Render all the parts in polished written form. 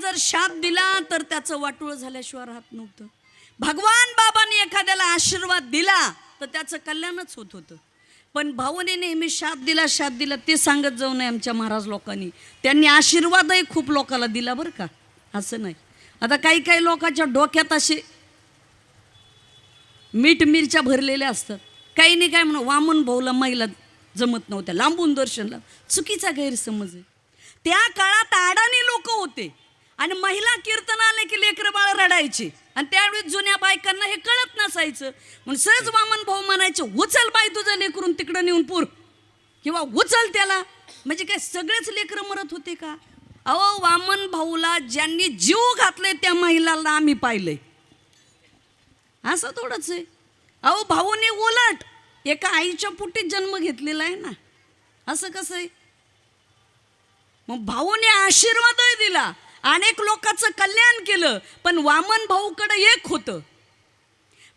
जर शाप दिला तर त्याचं वाटोळं झाल्याशिवाय राहत नव्हतं. भगवान बाबांनी एखाद्याला आशीर्वाद दिला तर त्याचं कल्याणच होत होतं. पण भाऊने नेहमी शाप दिला ते सांगत जाऊ नये आमच्या महाराज लोकांनी. त्यांनी आशीर्वादही खूप लोकांना दिला बरं का, असं नाही. आता काही काही लोकांच्या डोक्यात असे मीठ मिरच्या भरलेल्या असतात. काही नाही काय म्हणून वामन भाऊला महिला जमत नव्हत्या, लांबून दर्शनला. चुकीचा गैरसमज आहे. त्या काळात अडाणी लोक होते आणि महिला कीर्तन आले की लेकरं बाळ रडायचे आणि त्यावेळी जुन्या बायकांना हे कळत नसायचं. म्हणून सहज वामन भाऊ म्हणायचे, उचल बाई तुझं लेकरून तिकडं नेऊन पूर, किंवा उचल त्याला. म्हणजे काय सगळेच लेकरं मरत होते का? अहो, वामन भाऊला ज्यांनी जीव घातले त्या महिलाला आम्ही पाहिलंय. असं थोडंच आहे. अहो, भाऊने उलट एका आईच्या पोटी जन्म घेतलेला आहे ना, असं कसं आहे? मग भाऊने आशीर्वादही दिला, अनेक लोकांचं कल्याण केलं. पण वामन भाऊकडं एक होतं,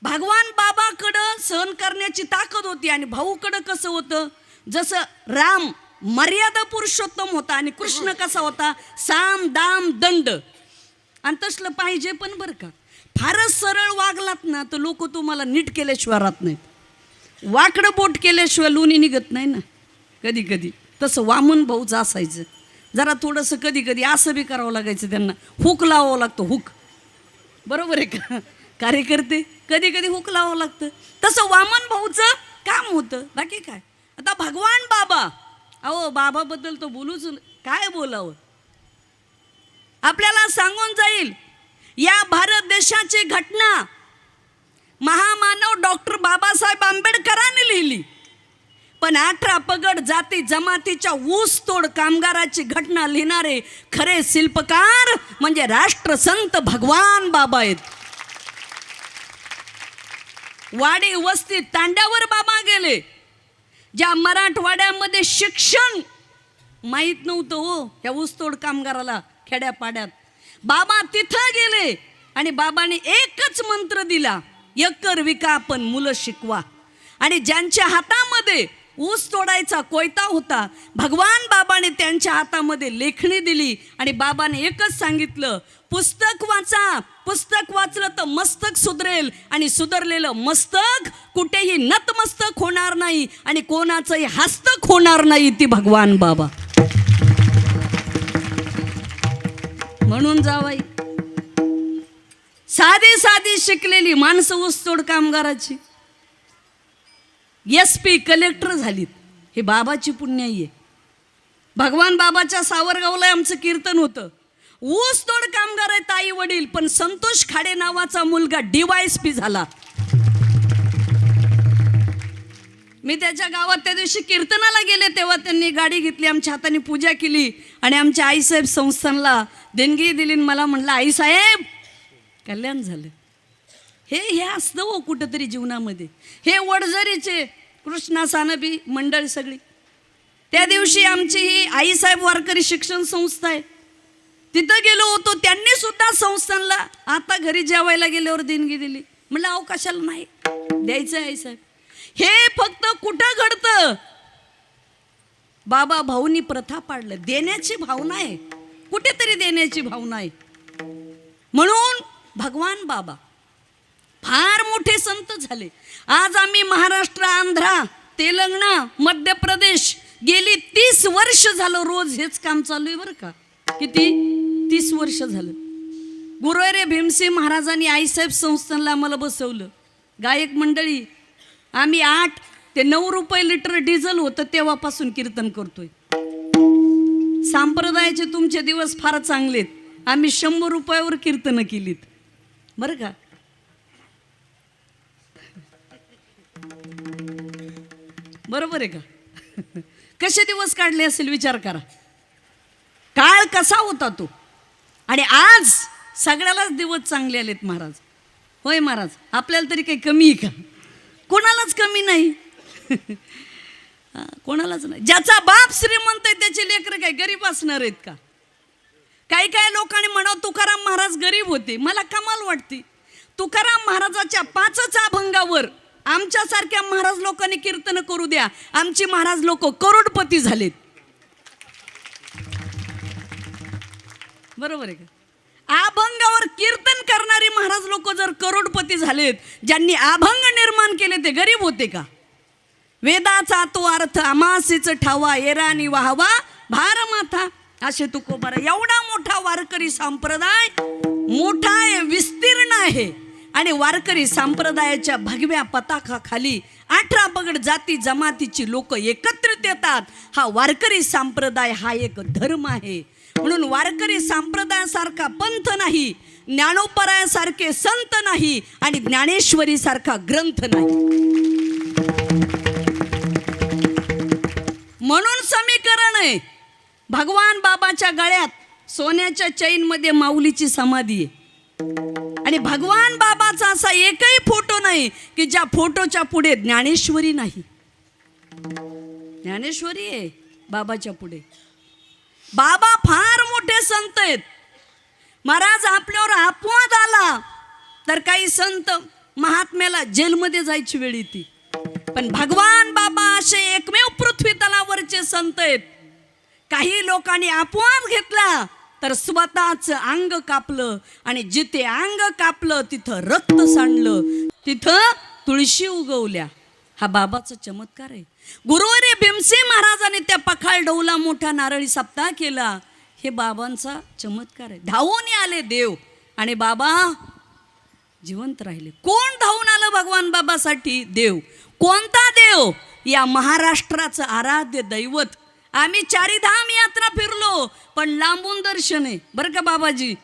भगवान बाबाकडं सहन करण्याची ताकद होती. आणि भाऊकडं कसं होतं, जसं राम मर्यादा पुरुषोत्तम होता आणि कृष्ण कसा होता, साम दाम दंड. आणि तसलं पाहिजे पण बरं का. फारच सरळ वागलात ना तर लोक तुम्हाला नीट केल्याशिवाय राहत नाहीत. वाकडं बोट केल्याशिवाय लोणी निघत नाही ना कधी कधी. तसं वामन भाऊचं असायचं. जरा थोडंसं कधी कधी असं बी करावं लागायचं त्यांना, हुक लावावं लागतं, हुक. बरोबर आहे का? कार्यकर्ते कधी कधी हुक लावावं लागतं. तसं वामन भाऊचं काम होतं, बाकी काय. आता भगवान बाबा, अहो बाबाबद्दल तो बोलूच काय बोलावं. आपल्याला सांगून जाईल या भारत देशाची घटना महामानव डॉक्टर बाबासाहेब आंबेडकरांनी लिहिली. पण 18 पगड जाती जमातीच्या ऊसतोड कामगाराची घटना लिहिणारे खरे शिल्पकार म्हणजे राष्ट्रसंत भगवान बाबा आहेत. वाडी वस्ती तांड्यावर बाबा गेले. ज्या मराठवाड्यामध्ये शिक्षण माहीत नव्हतं हो या ऊसतोड कामगाराला खेड्यापाड्यात, बाबा तिथं गेले आणि बाबाने एकच मंत्र दिला, एकर विका पण मुलं शिकवा. आणि ज्यांच्या हातामध्ये ऊस तोडायचा कोयता होता, भगवान बाबाने त्यांच्या हातामध्ये लेखणी दिली आणि बाबाने एकच सांगितलं, पुस्तक वाचा. पुस्तक वाचलं तर मस्तक सुधरेल आणि सुधरलेलं मस्तक कुठेही नतमस्तक होणार नाही आणि कोणाचंही हस्तक होणार नाही. ती भगवान बाबा. म्हणून जावाई, साधी साधी शिकलेली माणसं ऊसतोड कामगाराची SP कलेक्टर झालीत. हे बाबाची पुण्याई आहे. भगवान बाबाच्या सावरगावला आमचं कीर्तन होतं. ऊसतोड कामगार आहेत आई वडील, पण संतोष खाडे नावाचा मुलगा DYSP झाला. मी त्याच्या गावात त्या दिवशी कीर्तनाला गेले तेव्हा त्यांनी गाडी घेतली, आमच्या हाताने पूजा केली आणि आमच्या आईसाहेब संस्थानला देणगी दिली. मला म्हणलं, आईसाहेब कल्याण झालं. हे असतं हो कुठंतरी जीवनामध्ये. हे वडझरीचे कृष्णा सानबी मंडळ सगळी. त्या दिवशी आमची ही आईसाहेब वारकरी शिक्षण संस्था आहे, तिथं गेलो होतो. त्यांनी सुद्धा संस्थानला आता घरी जेवायला गेल्यावर देणगी दिली. म्हणलं अहो कशाला नाही द्यायचं आईसाहेब. हे फक्त कुठं घडतं, बाबा भाऊनी प्रथा पाडलं. देण्याची भावना आहे, कुठेतरी देण्याची भावना आहे. म्हणून भगवान बाबा फार मोठे संत झाले. आज आम्ही महाराष्ट्र, आंध्रा, तेलंगणा, मध्य प्रदेश गेली 30 वर्ष झालं रोज हेच काम चालू आहे बरं का. किती? 30 वर्ष झालं. गुरुवारे भीमसिंह महाराजांनी आईसाहेब संस्थानला आम्हाला बसवलं. गायक मंडळी आम्ही 8 ते 9 रुपये लिटर डिझेल होतं तेव्हापासून कीर्तन करतोय. संप्रदायाचे तुमचे दिवस फार चांगलेत. आम्ही 100 रुपयावर कीर्तनं केलीत बरं का. बरोबर आहे का? कसे दिवस काढले असेल विचार करा. काळ कसा होता तो. आणि आज सगळ्यालाच दिवस चांगले आलेत महाराज. होय महाराज, आपल्याला तरी काही कमी आहे का? कोणालाच कमी नाही. कोणालाच नाही. ज्याचा बाप श्रीमंत आहे त्याचे लेकरं काय गरीब असणार आहेत का? काही काही लोकांनी म्हणावं तुकाराम महाराज गरीब होते. मला कमाल वाटते. तुकाराम महाराजाच्या 5च अभंगावर आमच्यासारख्या महाराज लोकांनी कीर्तन करू द्या, आमची महाराज लोक करोडपती झालेत. बरोबर आहे का? अभंगावर कीर्तन करणारी महाराज लोक जर करोडपती झालेत, ज्यांनी अभंग निर्माण केले ते गरीब होते का? वेदाचा तो अर्थ अमासीच ठावा, एरानी वाहवा भार माथा, असे तुकोबारा. एवढा मोठा वारकरी संप्रदाय मोठा आहे, विस्तीर्ण आहे. आणि वारकरी संप्रदायाच्या भगव्या पताकाखाली 18 पगड जाती जमातीची लोक एकत्रित येतात. हा वारकरी संप्रदाय हा एक धर्म आहे. म्हणून वारकरी संप्रदायासारखा पंथ नाही, ज्ञानोपरायासारखे संत नाही, आणि ज्ञानेश्वरी सारखा ग्रंथ नाही. म्हणून समीकरण आहे, भगवान बाबाच्या गळ्यात सोन्याच्या चैनमध्ये माऊलीची समाधी आहे. आणि भगवान बाबाचा असा एकही फोटो नाही की ज्या फोटोच्या पुढे ज्ञानेश्वरी नाही. ज्ञानेश्वरी आहे बाबाच्या पुढे. बाबा फार मोठे संत आहेत. महाराज आपल्यावर अपवाद आला तर काही संत महात्म्याला जेलमध्ये जायची वेळ येते, पण भगवान बाबा असे एकमेव पृथ्वी तलावरचे संत आहेत. काही लोकांनी अपवाद घेतला तर स्वतःच अंग कापलं, आणि जिथे अंग कापलं तिथं रक्त सांडलं, तिथं तुळशी उगवल्या. हा बाबाचा चमत्कार आहे. गुरुवारी भीमसेन महाराजांनी त्या पखाळ डौला मोठा नारळी सप्ताह केला. हे बाबांचा चमत्कार आहे. धावून आले देव आणि बाबा जिवंत राहिले. कोण धावून आलं भगवान बाबासाठी? देव. कोणता देव? या महाराष्ट्राचं आराध्य दैवत. आम्ही 4 धाम यात्रा फिरलो, पण लांबून दर्शन आहे बरं का बाबाजी.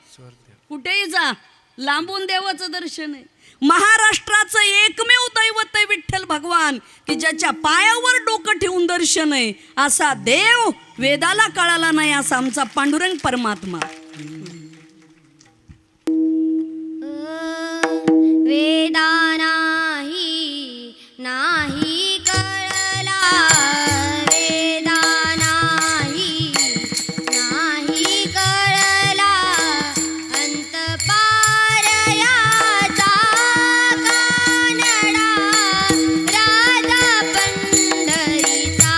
कुठेही जा लांबून देवाचं दर्शन आहे. महाराष्ट्राचं एकमेव दैवत आहे विठ्ठल भगवान, की ज्याच्या पायावर डोकं ठेवून दर्शन आहे. असा देव वेदाला कळाला नाही, असा आमचा पांडुरंग परमात्मा. वेदा नाही नाही कळला, वेदा नाही नाही कळला, अंत पार याचा कानडा, राजा पंढरीचा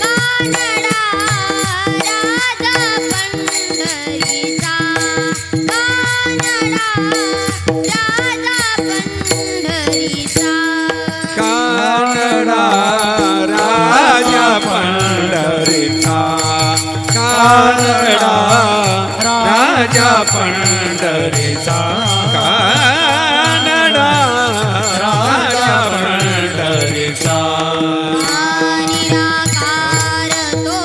कानडा, राजा पंढरीचा कानडा, राजा पंढरीचा कानडा, राजा पंढरीचा कानडा, राजा पंढरीचा कानडा, राजा पंढरीचा. निराकार तो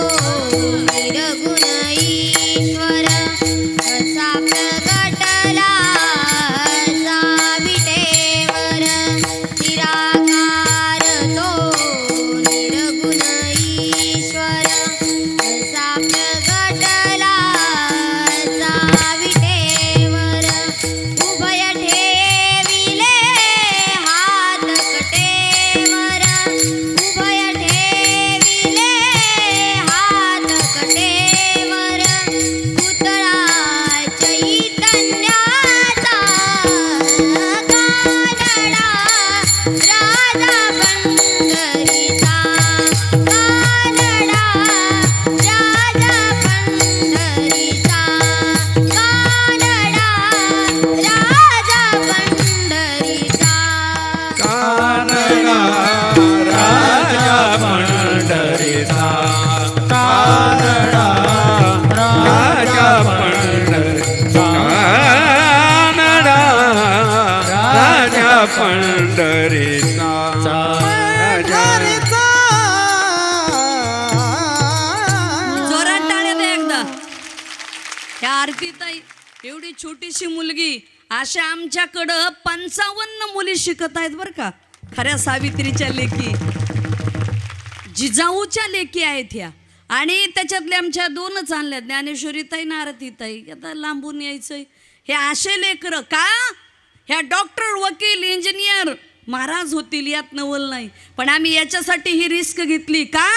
निर्गुण ईश्वर, असा प्रगटला असा विटेवर. निराकार तो निर्गुण ईश्वर, असा प्रगटला असा विटेवर. उभय ठेविले हात कटेवर, उभय ठेविले हात कटेवर. पुतळा चैतन्याचा कानडा, राजा पंढरीचा कानडा, राजा पंढरीचा कानडा, राजा पंढरीचा. कानडा, राजा पंढरीचा कानडा, राजा पंढरीचा कानडा, राजा पंढरीचा. जोरात टाळ्या द्या एकदा. ह्या आरतीताई एवढी छोटीशी मुलगी, अशा आमच्याकडं 55 मुली शिकत आहेत बरं का. खऱ्या सावित्रीच्या लेकी, जिजाऊच्या लेकी आहेत ह्या. आणि त्याच्यातल्या आमच्या 2च आणल्या, ज्ञानेश्वरीताई ना आरतीताई. आता लांबून यायचंय. हे असे लेकरं का? ह्या डॉक्टर, वकील, इंजिनियर महाराज होतील यात नवल नाही, पण आम्ही याच्यासाठी ही रिस्क घेतली का?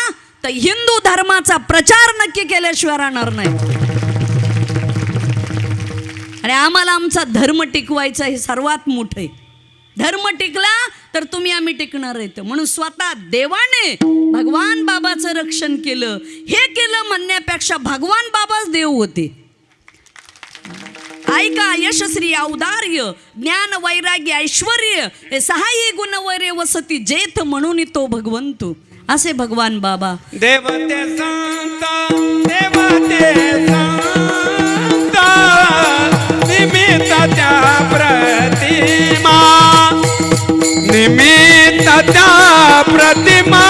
तर हिंदू धर्माचा प्रचार नक्की केल्याशिवाय राहणार नाही. आणि आम्हाला आमचा धर्म टिकवायचा हे सर्वात मोठं आहे. धर्म टिकला तर तुम्ही आम्ही टिकणार आहेत. म्हणून स्वतः देवाने भगवान बाबाचं रक्षण केलं. हे केलं म्हणण्यापेक्षा भगवान बाबाच देव होते. ऐका यशश्री औदार्य ज्ञान वैराग्य ऐश्वर्य हे सहाही गुण वैरे वसती जेथ म्हणून तो भगवंतू असे भगवान बाबा. देवते संत निमित्त त्या प्रतिमा निमित्त त्या प्रतिमा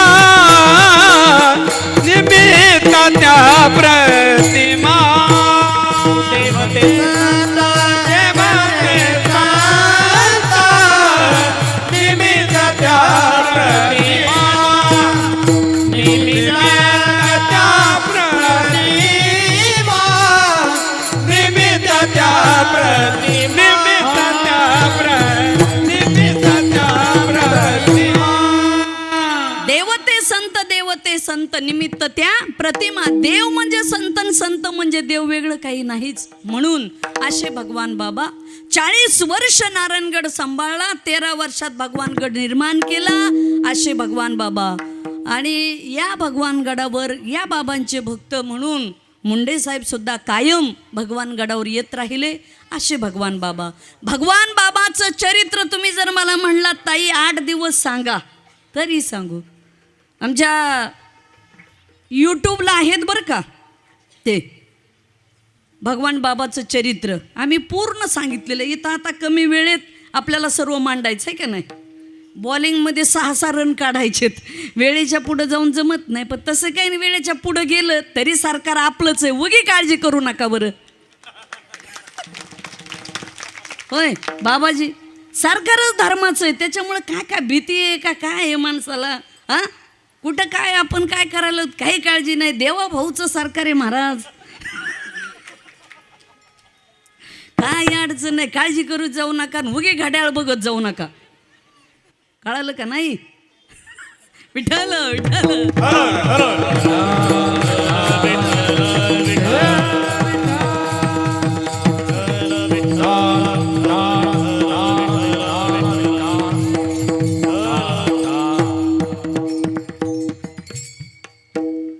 निमित्त त्या प्रतिमा देवते संत निमित्त त्या प्रतिमा निमित्त त्या प्रतिमा निमित्त त्या प्रतिमा निमित्त त्या प्रतिमा देवते संत निमित्त त्या प्रतिमा. देव म्हणजे संत, संत म्हणजे देव, वेगळं काही नाहीच. म्हणून असे भगवान बाबा 40 वर्ष नारायणगड सांभाळला, 13 वर्षात भगवानगड निर्माण केला. असे भगवान बाबा. आणि या भगवान गडावर या बाबांचे भक्त म्हणून मुंडे साहेब सुद्धा कायम भगवान गडावर येत राहिले. असे भगवान बाबा. भगवान बाबाचं चरित्र तुम्ही जर मला म्हणलात ताई 8 दिवस सांगा तरी सांगू. आमच्या यूट्यूबला आहेत बरं का ते भगवान बाबाचं चरित्र, आम्ही पूर्ण सांगितलेलं. इथं आता कमी वेळेत आपल्याला सर्व मांडायचं आहे का नाही. बॉलिंगमध्ये 6 रन काढायचेत, वेळेच्या पुढं जाऊन जमत नाही. पण तसं काही नाही, वेळेच्या पुढं गेलं तरी सरकार आपलंच आहे, उगी काळजी करू नका बरं. होय बाबाजी, सरकारच धर्माचं आहे, त्याच्यामुळं काय भीती आहे का काय आहे माणसाला. हां कुठं काय आपण काय करायला काही काळजी नाही. देवा भाऊचं सरकार आहे महाराज, काय अडचण नाही, काळजी करू जाऊ नका, उगी घड्याळ बघत जाऊ नका. कळालं का नाही. विठ्ठल विठ्ठल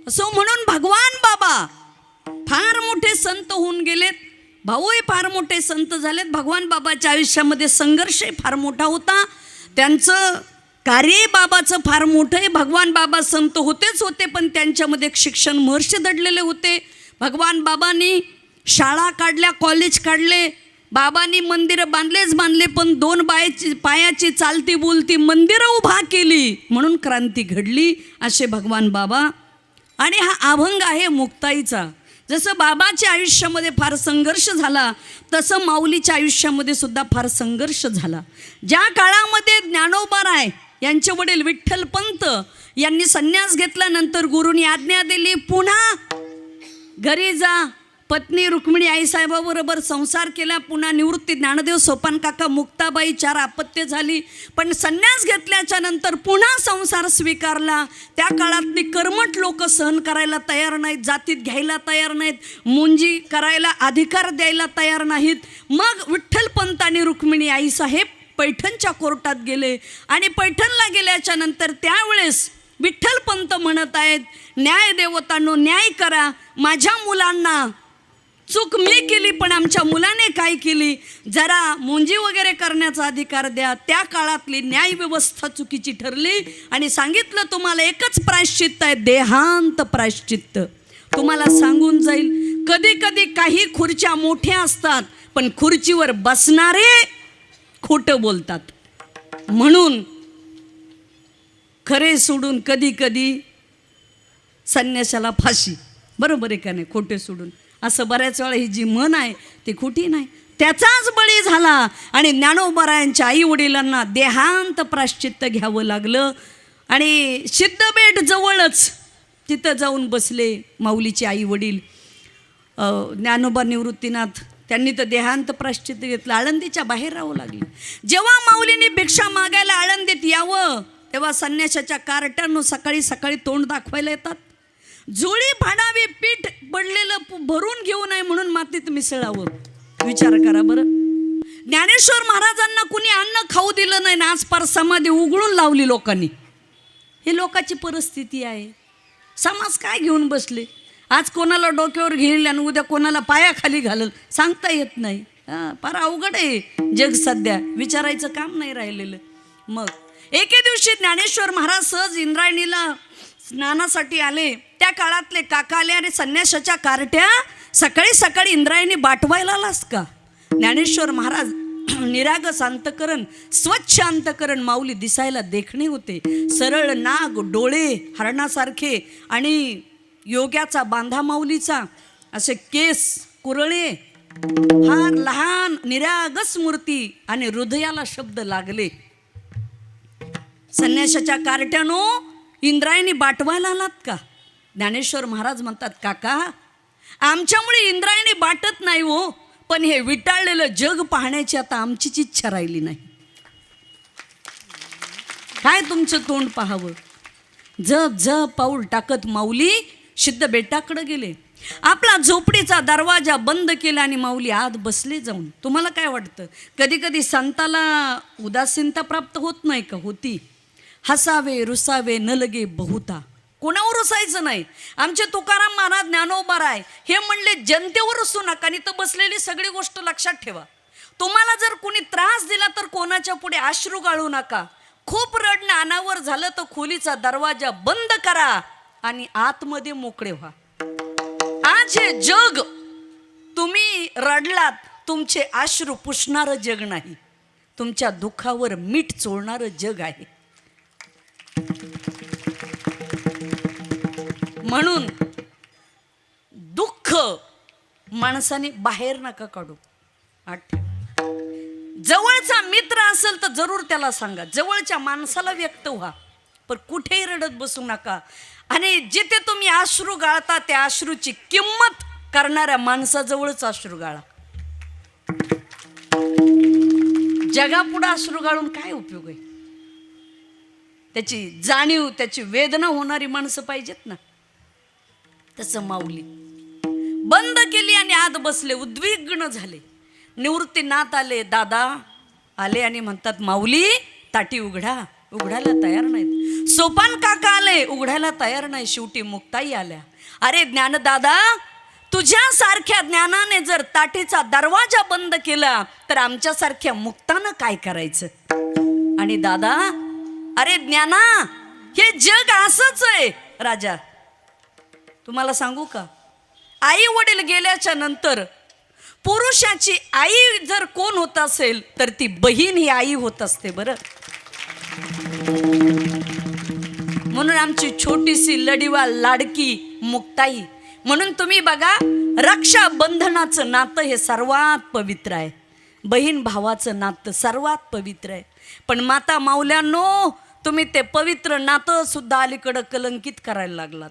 असो. म्हणून भगवान बाबा फार मोठे संत होऊन गेलेत, भाऊही फार मोठे संत झालेत. भगवान बाबाच्या आयुष्यामध्ये संघर्षही फार मोठा होता, त्यांचं कार्य बाबाचं फार मोठं आहे. भगवान बाबा संत होतेच होते, पण त्यांच्यामध्ये शिक्षण महर्षी दडलेले होते. भगवान बाबांनी शाळा काढल्या, कॉलेज काढले, बाबांनी मंदिरं बांधलेच बांधले, पण 2 पायाची चालती बोलती मंदिरं उभा केली म्हणून क्रांती घडली. असे भगवान बाबा. आणि हा अभंग आहे मुक्ताईचा. जसं बाबाच्या आयुष्यामध्ये फार संघर्ष झाला तसं माऊलीच्या आयुष्यामध्ये सुद्धा फार संघर्ष झाला. ज्या काळामध्ये ज्ञानोबाराय यांचे वडील विठ्ठलपंत यांनी संन्यास घेतल्यानंतर गुरुनी आज्ञा दिली, पुन्हा घरी जा, पत्नी रुक्मिणी आईसाहेबाबरोबर संसार केला, पुन्हा निवृत्ती. ज्ञानदेव सोपान काका मुक्ताबाई 4 अपत्य झाली, पण संन्यास घेतल्याच्या नंतर पुन्हा संसार स्वीकारला. त्या काळातली कर्मठ लोक सहन करायला तयार नाहीत, जातीत घ्यायला तयार नाहीत, मुंजी करायला अधिकार द्यायला तयार नाहीत. मग विठ्ठलपंत आणि रुक्मिणी आईसाहेब पैठणच्या कोर्टात गेले आणि पैठणला गेल्याच्या नंतर त्यावेळेस विठ्ठलपंत म्हणत आहेत, न्याय देवतांनो न्याय करा, माझ्या मुलांना चूक मी केली पण आमच्या मुलाने काय केली, जरा मुंजी वगैरे करण्याचा अधिकार द्या. त्या काळातली न्याय व्यवस्था चुकीची ठरली आणि सांगितलं तुम्हाला एकच प्रायश्चित्त आहे, देहांत प्रायश्चित्त. तुम्हाला सांगून जाईल, कधी कधी काही खुर्च्या मोठ्या असतात पण खुर्चीवर बसणारे खोटं बोलतात. म्हणून खरे सोडून कधी कधी संन्यासाला फाशी. बरोबर आहे का नाही. खोटे सोडून असं बऱ्याच वेळा ही जी म्हण आहे ती खोटी नाही. त्याचाच बळी झाला आणि ज्ञानोबारायांच्या आई वडिलांना देहांत प्रायश्चित्त घ्यावं लागलं. आणि सिद्धबेट जवळच तिथं जाऊन बसले माऊलीचे आई वडील ज्ञानोबा निवृत्तीनाथ. त्यांनी तर देहांत प्रायश्चित्त घेतलं, आळंदीच्या बाहेर राहावं लागलं. जेव्हा माऊलींनी भिक्षा मागायला आळंदीत यावं तेव्हा संन्याशाच्या कार्ट्यानं सकाळी सकाळी तोंड दाखवायला येतात. जुळी भाडावी, पीठ पडलेलं भरून घेऊ नये म्हणून मातीत मिसळावं. विचार करा बरं. ज्ञानेश्वर महाराजांना कुणी अन्न खाऊ दिलं नाही ना, आज पार समाधी उघडून लावली लोकांनी. ही लोकांची परिस्थिती आहे. समाज काय घेऊन बसले. आज कोणाला डोक्यावर घेईल आणि उद्या कोणाला पायाखाली घालल सांगता येत नाही. फार अवघड आहे जग सध्या, विचारायचं काम नाही राहिलेलं. मग एके दिवशी ज्ञानेश्वर महाराज सहज इंद्रायणीला स्नानासाठी आले. त्या काळातले काका आले आणि संन्यासाच्या कार्ट्या सकाळी सकाळी इंद्रायणी बाटवायला आलास का? ज्ञानेश्वर महाराज निरागस अंतकरण, स्वच्छ अंतकरण, माऊली दिसायला देखणे होते. सरळ नाग, डोळे हरणासारखे आणि योग्याचा बांधा माऊलीचा, असे केस कुरळे, फार लहान निरागस मूर्ती आणि हृदयाला शब्द लागले. संन्यासाच्या कार्ट्यानो इंद्रायणी बाटवायला आलात का? ज्ञानेश्वर महाराज म्हणतात, काका आमच्यामुळे इंद्रायणी बाटत नाही हो, पण हे विटाळलेलं जग पाहण्याची आता आमचीच इच्छा राहिली नाही. काय तुमचं तोंड पाहावं. जप जप पाऊल टाकत माऊली सिद्ध बेटाकडे गेले. आपला झोपडीचा दरवाजा बंद केला आणि माऊली आत बसले जाऊन. तुम्हाला काय वाटतं, कधी कधी संताला उदासीनता प्राप्त होत नाही का? होती. हसावे रुसावे न लगे बहुता. कोणावर रुसायचं नाही. आमचे तुकाराम महाराज ज्ञानोबाराय हे म्हणले, जनतेवर रुसू नका, आणि तर बसलेली सगळी गोष्ट लक्षात ठेवा. तुम्हाला जर कोणी त्रास दिला तर कोणाच्या पुढे अश्रू गाळू नका. खूप रडणं अनावर झालं तर खोलीचा दरवाजा बंद करा आणि आतमध्ये मोकळे व्हा. आज हे जग तुम्ही रडलात, तुमचे अश्रू पुसणारं जग नाही, तुमच्या दुःखावर मीठ चोळणारं जग आहे. म्हणून दुःख माणसाने बाहेर नका काढू. जवळचा मित्र असेल तर जरूर त्याला सांगा, जवळच्या माणसाला व्यक्त व्हा, पण कुठेही रडत बसू नका. आणि जिथे तुम्ही अश्रू गाळता त्या अश्रूची किंमत करणाऱ्या माणसाजवळच अश्रू गाळा. जगापुढे अश्रू गाळून काय उपयोग आहे? त्याची जाणीव, त्याची वेदना होणारी माणसं पाहिजेत ना. तसं माऊली बंद केली आणि आत बसले, उद्विग्न झाले. निवृत्तीनाथ आले, दादा आले आणि म्हणतात, माऊली ताटी उघडा. उघडायला तयार नाहीत. सोपान काका आले, उघडायला तयार नाही. शेवटी मुक्ताई आल्या. अरे ज्ञानदादा, तुझ्यासारख्या ज्ञानाने जर ताटीचा दरवाजा बंद केला तर आमच्यासारख्या मुक्तानं काय करायचं? आणि दादा, अरे ज्ञाना, हे जग असंच आहे. राजा, तुम्हाला सांगू का, आई वडील गेल्याच्या नंतर पुरुषाची आई जर कोण होत असेल तर ती बहीण ही आई होत असते. बरं, म्हणून आमची छोटीशी लढीवाल लाडकी मुक्ताई. म्हणून तुम्ही बघा, रक्षाबंधनाचं नातं हे सर्वात पवित्र आहे. बहीण भावाचं नातं सर्वात पवित्र आहे. पण माता माऊल्यांनो, तुम्ही ते पवित्र नातं सुद्धा अलीकडं कलंकित करायला लागलात.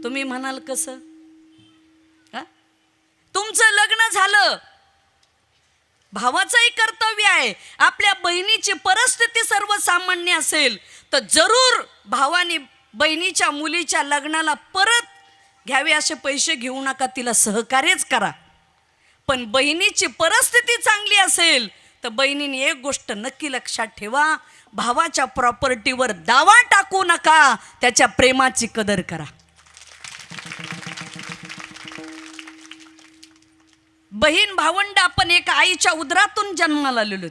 तुम्ही म्हणाल कसं? तुमचं लग्न झालं, भावाचंही कर्तव्य आहे. आपल्या बहिणीची परिस्थिती सर्वसामान्य असेल तर जरूर भावाने बहिणीच्या मुलीच्या लग्नाला परत घ्यावे असे पैसे घेऊ नका, तिला सहकार्यच करा. पण बहिणीची परिस्थिती चांगली असेल तर बहिणीने एक गोष्ट नक्की लक्षात ठेवा, भावाच्या प्रॉपर्टीवर दावा टाकू नका, त्याच्या प्रेमाची कदर करा. बहीण भावंड आपण एका आईच्या उदरातून जन्माला आलेलो,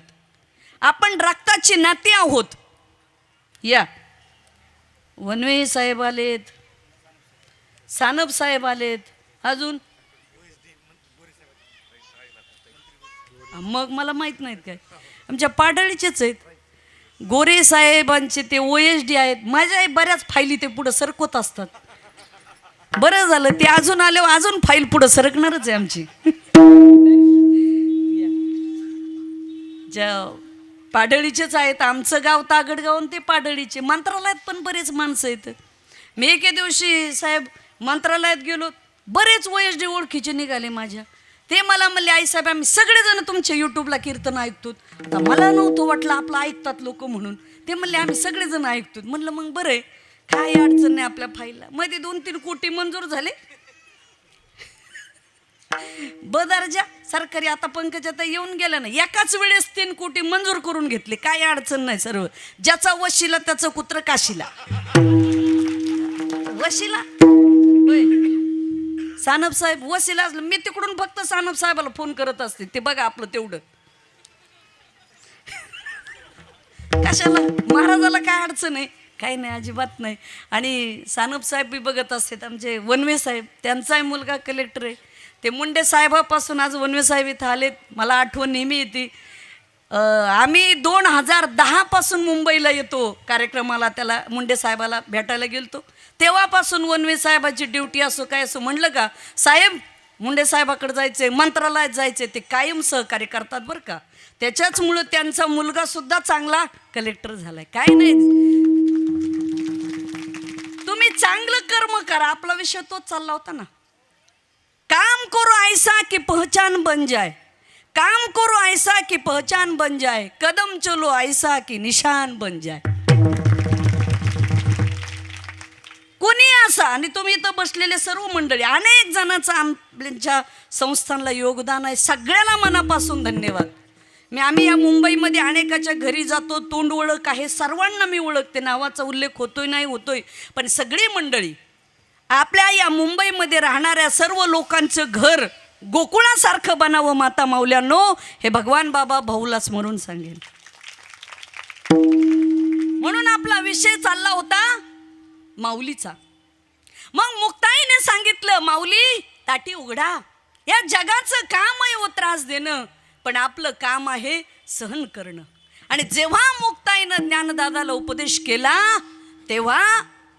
आपण रक्ताची नाती आहोत. या वनवे साहेब आलेत, सानप साहेब आलेत, अजून मग मला माहित नाहीत काय, आमच्या पाडळीचेच आहेत. गोरे साहेबांचे ते OSD आहेत. माझ्या बऱ्याच फायली ते पुढं सरकवत असतात. बरं झालं ते अजून आले, अजून फाईल पुढं सरकणारच आहे आमची. ज्या पाडळीचेच आहेत. आमचं गाव तागडगाव आणि ते पाडळीचे. मंत्रालयात पण बरेच माणसं आहेत. मी एके दिवशी साहेब मंत्रालयात गेलो, बरेच OSD ओळखीचे निघाले माझ्या. ते मला म्हणले, आई साहेब आम्ही सगळेजण तुमच्या यूट्यूबला कीर्तन ऐकतो. आता मला नव्हतं वाटलं आपलं ऐकतात लोक म्हणून. ते म्हणले आम्ही सगळेजण ऐकतो. म्हणलं मग बरं आहे, काय अडचण नाही आपल्या फाईलला. मध्ये 2-3 कोटी मंजूर झाले. बदर्जा सरकारी आता पंकजात येऊन गेल्या ना, एकाच वेळेस 3 कोटी मंजूर करून घेतले. काय अडचण नाही. सर्व ज्याचा वशिला त्याचं कुत्र काशीला. वशिला सानप साहेब वसीला असलं मी तिकडून फक्त सानप साहेबाला फोन करत असते, ते बघा आपलं तेवढं. कशाला महाराजाला काय अडचण आहे, काही नाही, अजिबात नाही. आणि सानप साहेब बी बघत असतात. आमचे वनवे साहेब, त्यांचाही मुलगा कलेक्टर आहे. ते मुंडे साहेबापासून आज वनवे साहेब इथं आलेत. मला आठवण नेहमी येते. आम्ही 2010 पासून मुंबईला येतो कार्यक्रमाला, त्याला मुंडे साहेबाला भेटायला गेलतो. तेव्हापासून वनवे साहेबाची ड्युटी असो काय असो, म्हणलं का साहेब मुंडे साहेबाकडे जायचे, मंत्रालयात जायचे, ते कायम सहकार्य करतात बरं का. त्याच्याचमुळं त्यांचा मुलगा सुद्धा चांगला कलेक्टर झालाय. काय नाही, तुम्ही चांगलं कर्म करा. आपला विषय तोच चालला होता ना, काम करो ऐसा की पहचान बन जाए, काम करो ऐसा की पहचान बन जाए, कदम चलो ऐसा की निशान बन जाए. कोणी असा, आणि तुम्ही इथं बसलेले सर्व मंडळी, अनेक जणांचं आपल्या संस्थांना योगदान आहे. सगळ्याला मनापासून धन्यवाद. आम्ही या मुंबईमध्ये अनेकाच्या घरी जातो, तोंड ओळख आहे, सर्वांना मी ओळखते, नावाचा उल्लेख होतोय नाही होतोय, पण सगळी मंडळी आपल्या या मुंबईमध्ये राहणाऱ्या सर्व लोकांचं घर गोकुळासारखं बनावं माता माऊल्यांनो, हे भगवान बाबा भाऊला स्मरून सांगेल. म्हणून आपला विषय चालला होता माऊलीचा. मग मुक्ताईने सांगितलं, माऊली ताटी उघडा, या जगाचं काम आहे हो त्रास देणं, पण आपलं काम आहे सहन करणं. आणि जेव्हा मुक्ताईनं ज्ञानदादाला उपदेश केला तेव्हा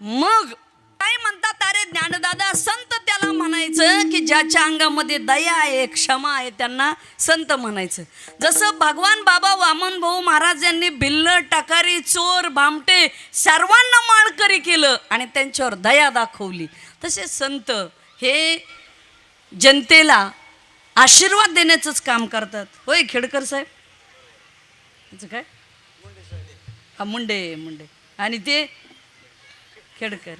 मग काय म्हणतात, अरे ज्ञानदादा संत त्याला म्हणायचं की ज्याच्या अंगामध्ये दया आहे, क्षमा आहे, त्यांना संत म्हणायचं. जसं भगवान बाबा वामन भाऊ महाराज यांनी भिल्ल, टकारी, चोर, भामटे सर्वांना माळकरी केलं आणि त्यांच्यावर दया दाखवली, तसे संत हे जनतेला आशीर्वाद देण्याचंच काम करतात. होय खेडकर साहेब, त्याचं काय, हा मुंडे आणि ते खेडकर,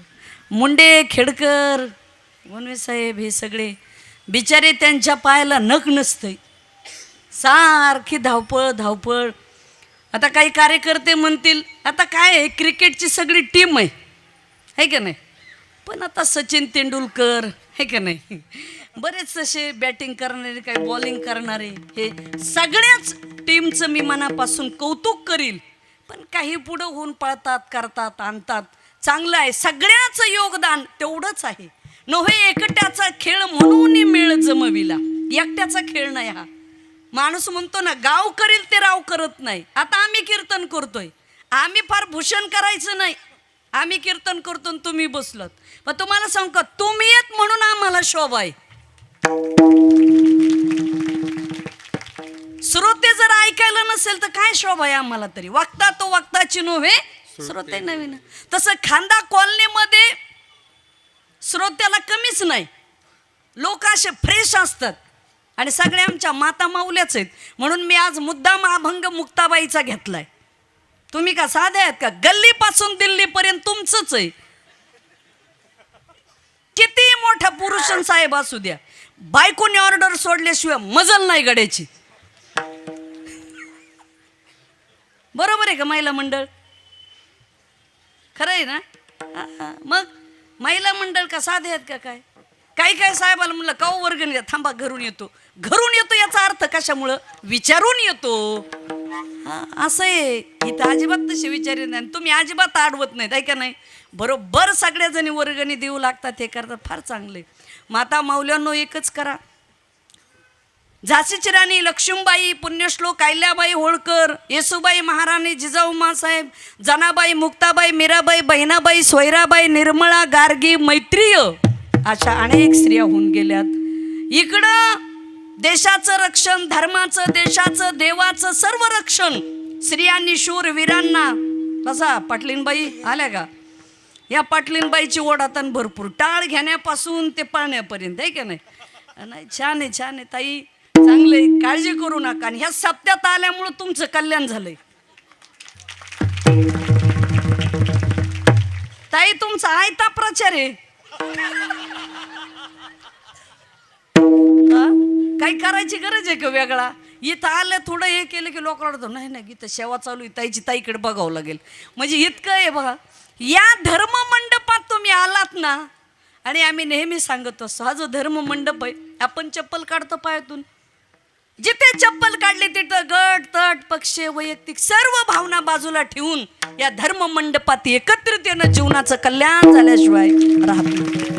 मुंडे, खेडकर, वनवे साहेब, हे सगळे बिचारे त्यांच्या पायाला नख नसतंय, सारखी धावपळ. आता काही कार्यकर्ते म्हणतील आता काय आहे, क्रिकेटची सगळी टीम आहे का नाही, पण आता सचिन तेंडुलकर आहे का नाही, बरेच तसे बॅटिंग करणारे, काही बॉलिंग करणारे, हे सगळ्याच टीमचं मी मनापासून कौतुक करील. पण काही पुढं होऊन पळतात, करतात, आणतात, चांगलं आहे, सगळ्याचं योगदान तेवढंच आहे. नव्हे एकट्याचा खेळ म्हणून मेळ जमविला, एकट्याचा खेळ नाही हा. माणूस म्हणतो ना, गाव करील ते राव करत नाही. आता आम्ही कीर्तन करतोय, आम्ही फार भूषण करायचं नाही, आम्ही कीर्तन करतो तुम्ही बसलात, पण तुम्हाला सांगू का, तुम्ही येत म्हणून आम्हाला शोभा आहे. श्रोते जर ऐकायला नसेल तर काय शोभा आहे आम्हाला तरी. वक्ता तो वक्ताची नव्हे श्रोते नवीन. तसं खांदा कॉलनीमध्ये श्रोत्याला कमीच नाही, लोक असे फ्रेश असतात आणि सगळे आमच्या माता माऊल्याच आहेत. म्हणून मी आज मुद्दाम अभंग मुक्ताबाईचा घेतलाय. तुम्ही का साधे आहेत का, गल्लीपासून दिल्लीपर्यंत तुमचंच आहे. किती मोठा पुरुष साहेब असू द्या, बायकोने ऑर्डर सोडल्याशिवाय मजल नाही गड्याची. बरोबर आहे का महिला मंडळ, खरं आहे ना. मग महिला मंडळ का साधे आहेत का काय. काही साहेबाला म्हणलं का वर्गणी द्या, थांबा घरून येतो याचा अर्थ कशामुळं, विचारून येतो. असं आहे इथं, अजिबात तसे विचार नाही, तुम्ही अजिबात आडवत नाहीत आहे का नाही. बरोबर सगळ्याजणी वर्गणी देऊ लागतात, हे करतात, फार चांगले. माता माऊल्यांनो एकच करा, झाशीची राणी लक्ष्मीबाई, पुण्यश्लोक अहिल्याबाई होळकर, येसुबाई महाराणी, जिजाऊ मासाहेब, जनाबाई, मुक्ताबाई, मीराबाई, बहिणाबाई, सोयराबाई, निर्मळा, गार्गी, मैत्रीय, अशा अनेक स्त्रिया होऊन गेल्यात. इकडं देशाचं रक्षण, धर्माचं, देशाचं, देवाचं सर्व रक्षण स्त्रियांनी शूरवीरांना. कसा पाटलीनबाई आल्या का, या पाटलीनबाईची ओढातान भरपूर, टाळ घेण्यापासून ते पाळण्यापर्यंत आहे का नाही. छान आहे ताई, चांगले, काळजी करू नका. आणि ह्या सप्त्यात आल्यामुळं तुमचं कल्याण झालंय ताई, तुमचा आयता प्रचार आहे. काही करायची गरज आहे का वेगळा. इथं आलं थोडं हे केलं की लोक रडतो, नाही इथं सेवा चालू आहे, ताईची ताईकडे बघावं लागेल. म्हणजे इतकं आहे बघा, या धर्म मंडपात तुम्ही आलात ना, आणि आम्ही नेहमी सांगत असतो हा जो धर्म मंडप आहे आपण चप्पल काढतो पायातून, जिथे चप्पल काढली तिथं गट तट पक्ष वैयक्तिक सर्व भावना बाजूला ठेवून या धर्म मंडपात एकत्रित येणं जीवनाचं कल्याण झाल्याशिवाय राहत नाही.